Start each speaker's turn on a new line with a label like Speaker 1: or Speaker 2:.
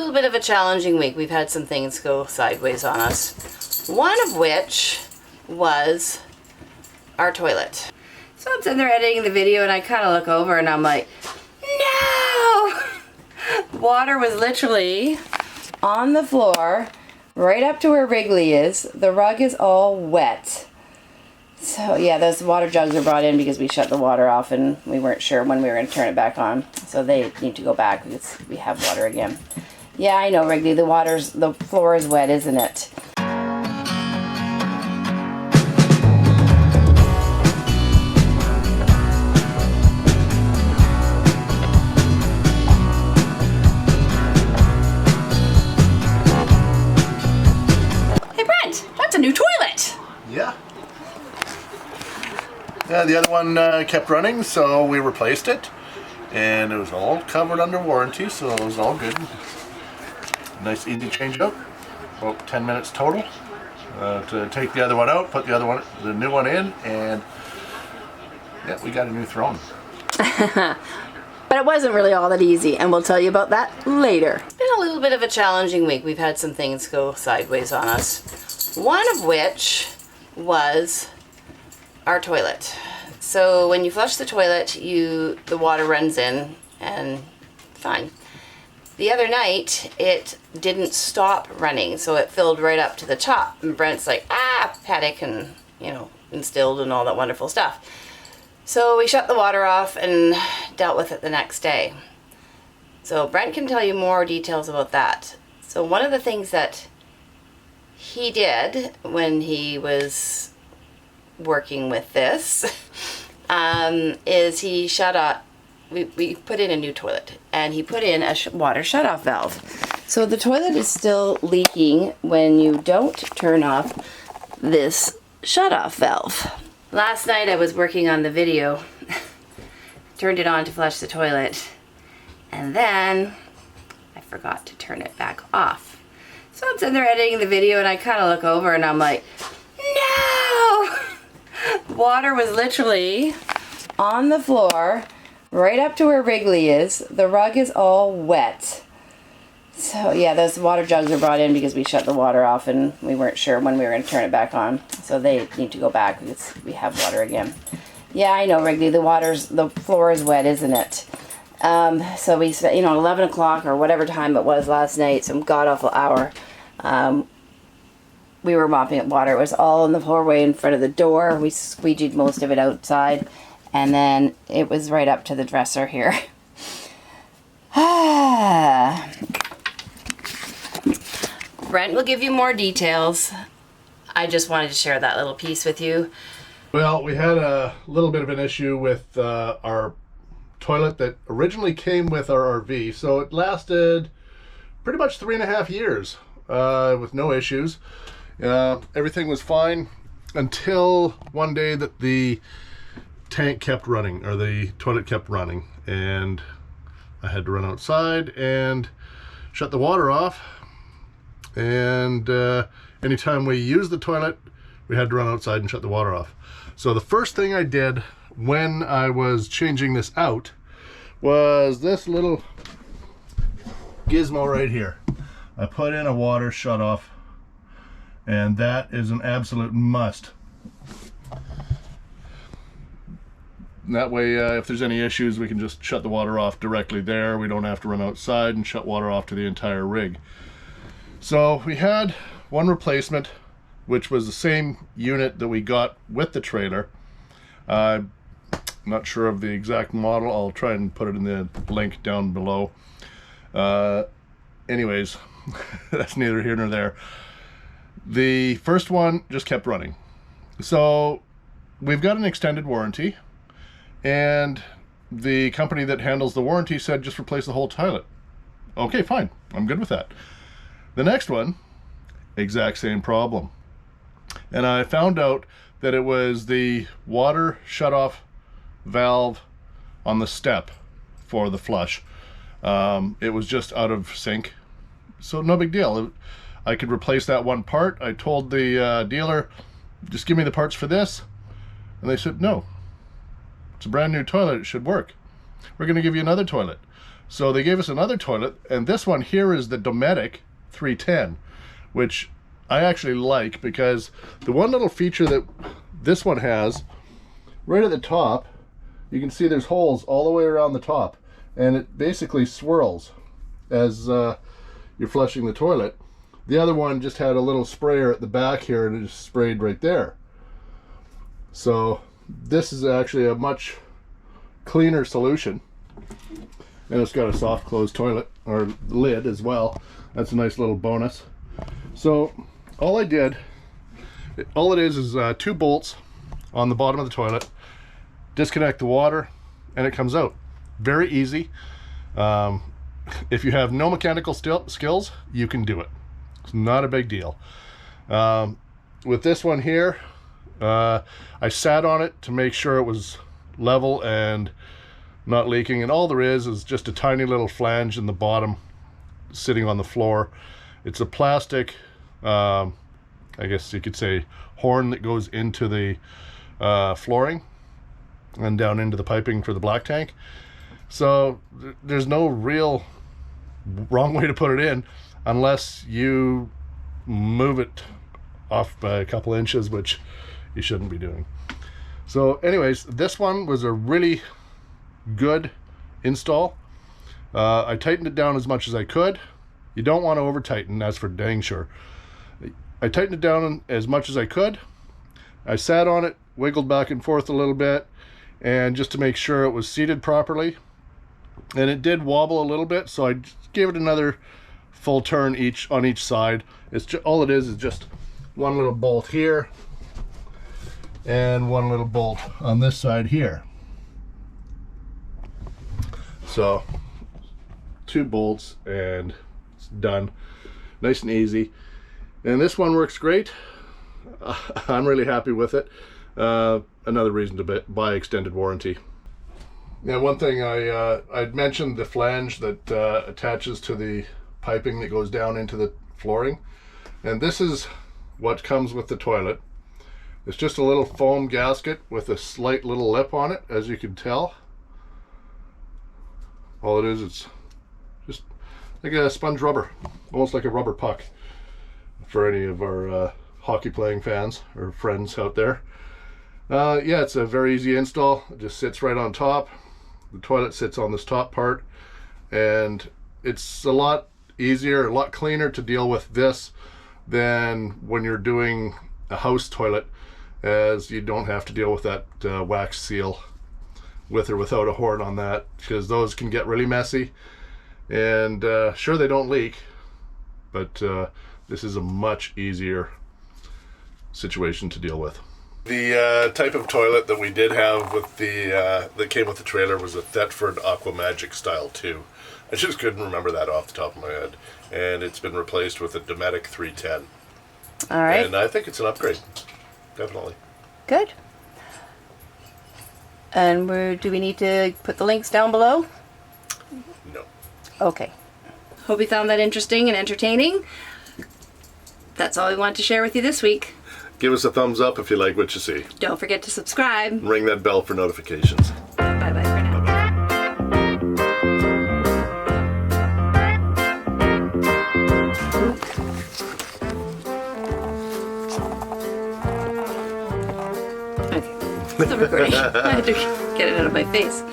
Speaker 1: little bit of a challenging week. We've had some things go sideways on us. One of which was our toilet. So I'm sitting there editing the video and I kind of look over and I'm like, no! Water was literally on the floor right up to where Wrigley is. The rug is all wet. So yeah, those water jugs were brought in because we shut the water off and we weren't sure when we were going to turn it back on. So they need to go back because we have water again. Yeah, I know, Wrigley, the floor is wet, isn't it? Hey Brent, that's a new toilet!
Speaker 2: Yeah. Yeah, the other one kept running, so we replaced it, and it was all covered under warranty, so it was all good. Nice, easy change out. About 10 minutes total to take the other one out, put the new one in, and yeah, we got a new throne.
Speaker 1: But it wasn't really all that easy, and we'll tell you about that later. It's been a little bit of a challenging week. We've had some things go sideways on us. One of which was our toilet. So when you flush the toilet, the water runs in and fine. The other night, it didn't stop running, so it filled right up to the top. And Brent's like, panic and, instilled and all that wonderful stuff. So we shut the water off and dealt with it the next day. So Brent can tell you more details about that. So one of the things that he did when he was working with this is he shut off. We put in a new toilet and he put in a water shutoff valve. So the toilet is still leaking when you don't turn off this shutoff valve. Last night I was working on the video, turned it on to flush the toilet, and then I forgot to turn it back off. So I'm sitting there editing the video and I kind of look over and I'm like, no! Water was literally on the floor right up to where Wrigley is. The rug is all wet. So yeah, those water jugs were brought in because we shut the water off and we weren't sure when we were going to turn it back on. So they need to go back because we have water again. Yeah, I know, Wrigley, the floor is wet, isn't it? So we spent, 11 o'clock or whatever time it was last night, some god-awful hour. We were mopping up water. It was all in the floorway in front of the door. We squeegeed most of it outside. And then it was right up to the dresser here. Brent will give you more details. I just wanted to share that little piece with you.
Speaker 2: Well, we had a little bit of an issue with our toilet that originally came with our RV. So it lasted pretty much 3.5 years with no issues. Everything was fine until one day that the tank kept running, or the toilet kept running, and I had to run outside and shut the water off. And anytime we used the toilet, we had to run outside and shut the water off. So the first thing I did when I was changing this out was this little gizmo right here. I put in a water shut off, and that is an absolute must. That way, if there's any issues, we can just shut the water off directly there. We don't have to run outside and shut water off to the entire rig. So we had one replacement, which was the same unit that we got with the trailer. I'm not sure of the exact model. I'll try and put it in the link down below. Anyways, that's neither here nor there. The first one just kept running. So we've got an extended warranty. And the company that handles the warranty said just replace the whole toilet. Okay, fine. I'm good with that. The next one, exact same problem. And I found out that it was the water shutoff valve on the step for the flush. It was just out of sync. So no big deal. I could replace that one part. I told the dealer, just give me the parts for this. And they said, no. It's a brand new toilet, it should work. We're going to give you another toilet. So they gave us another toilet, and this one here is the Dometic 310, which I actually like, because the one little feature that this one has, right at the top, you can see there's holes all the way around the top, and it basically swirls as you're flushing the toilet. The other one just had a little sprayer at the back here, and it just sprayed right there. So this is actually a much cleaner solution, and it's got a soft close toilet or lid as well. That's a nice little bonus. So all it is 2 bolts on the bottom of the toilet, disconnect the water, and it comes out. Very easy. If you have no mechanical skills, you can do it. It's not a big deal. With this one here, I sat on it to make sure it was level and not leaking, and all there is just a tiny little flange in the bottom sitting on the floor. It's a plastic, I guess you could say, horn that goes into the flooring and down into the piping for the black tank. So there's no real wrong way to put it in unless you move it off by a couple inches, which you shouldn't be doing. So anyways, this one was a really good install. I tightened it down as much as I could. You don't want to over tighten, that's for dang sure. I tightened it down as much as I could. I sat on it, wiggled back and forth a little bit, and just to make sure it was seated properly. And it did wobble a little bit, so I gave it another full turn on each side. It's just, all it is just one little bolt here and one little bolt on this side here. So 2 bolts and it's done. Nice and easy. And this one works great. I'm really happy with it. Another reason to buy extended warranty. Now, one thing I'd mentioned the flange that attaches to the piping that goes down into the flooring, and this is what comes with the toilet. It's just a little foam gasket with a slight little lip on it, as you can tell. All it is, it's just like a sponge rubber, almost like a rubber puck, for any of our hockey playing fans or friends out there. Yeah, it's a very easy install. It just sits right on top. The toilet sits on this top part, and it's a lot easier, a lot cleaner to deal with this than when you're doing a house toilet, as you don't have to deal with that wax seal with or without a horn on that, because those can get really messy. And sure, they don't leak, but this is a much easier situation to deal with. The type of toilet that we did have with the that came with the trailer was a Thetford Aqua Magic Style 2. I just couldn't remember that off the top of my head, and it's been replaced with a Dometic 310.
Speaker 1: All right.
Speaker 2: And I think it's an upgrade, definitely.
Speaker 1: Good. And do we need to put the links down below?
Speaker 2: No.
Speaker 1: Okay. Hope you found that interesting and entertaining. That's all we want to share with you this week.
Speaker 2: Give us a thumbs up if you like what you see.
Speaker 1: Don't forget to subscribe.
Speaker 2: Ring that bell for notifications.
Speaker 1: Bye-bye for now. Okay. It's recording. I had to get it out of my face.